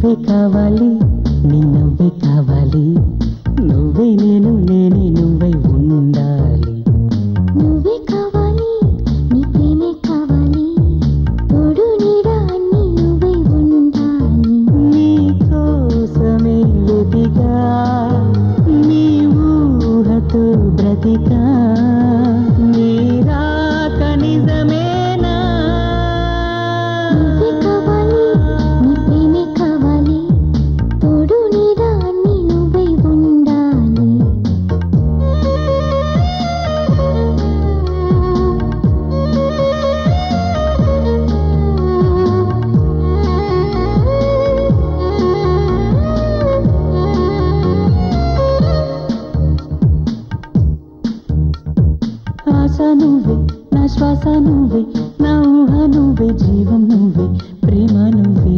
నువ్వే కావాలి, నీ నవ్వే కావాలి, నువ్వే నేను, నేనే నువ్వై ఉండాలి. నువ్వే కావాలి, నీ ప్రేమే కావాలి, తోడు నీడ అన్ని నువ్వై ఉండాలి. నీ కోసమే వెతిగా, నీ ఊహతో బ్రతికా, నీ రాక నిజమేనా? నువ్వే కావాలి, నీ ప్రేమే కావాలి, తోడు నీడ అన్ని నువ్వై ఉండాలి. ఆశ నువ్వే, నా శ్వాస నువ్వే, నా ఊహ నువ్వే, జీవం నువ్వే, ప్రేమ నువ్వే.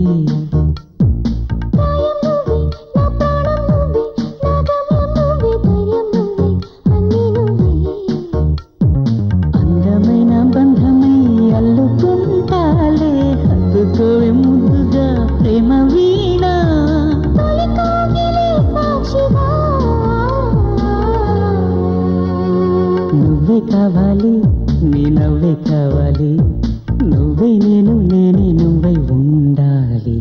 ప్రాయం నువ్వే, నా ప్రాణం నువ్వే, నా గమ్యం నువ్వే, ధైర్యం నువ్వే, అన్నీ నువ్వే. అందమైన బంధమై అల్లుకుంటాలే, హత్తుకోవే ముద్దుగా ప్రేమ వీణ. తొలి కోగిలే సాక్షిగా. నువ్వే కావాలి, నీ నవ్వే కావాలి, నువ్వే నేను, నేనే నువ్వై ఉండాలి.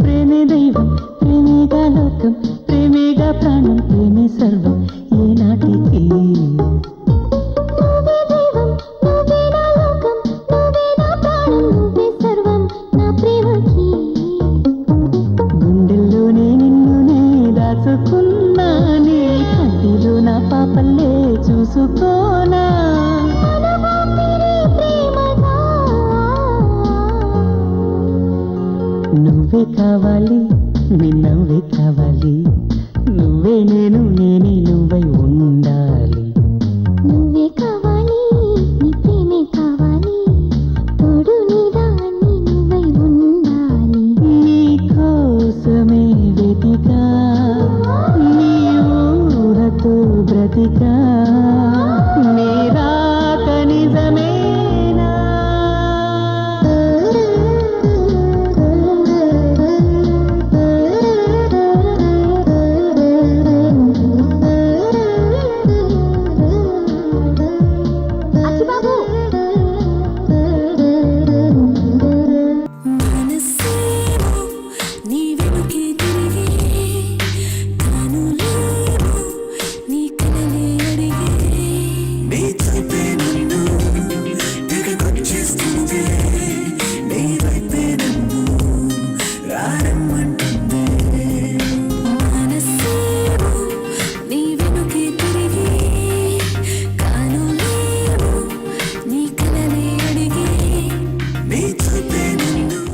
ప్రేమే దైవం, ప్రేమేగా లోకం, ప్రేమేగా ప్రాణం, ప్రేమే సర్వం ఏనాటికి. నువ్వే దైవం, నువ్వే నా లోకం, నువ్వే నా ప్రాణం, నువ్వే సర్వం నా ప్రేమకి. గుండెల్లోనే నిన్నునే దాచుకున్నానే, కంటిలో నా పాపల్లే చూసుకోనా. అనుభూతిని ప్రేమగా. నువ్వే కావాలి, నీ నవ్వే కావాలి, నువ్వే నేను, నేనే నువ్వై ఉండాలి.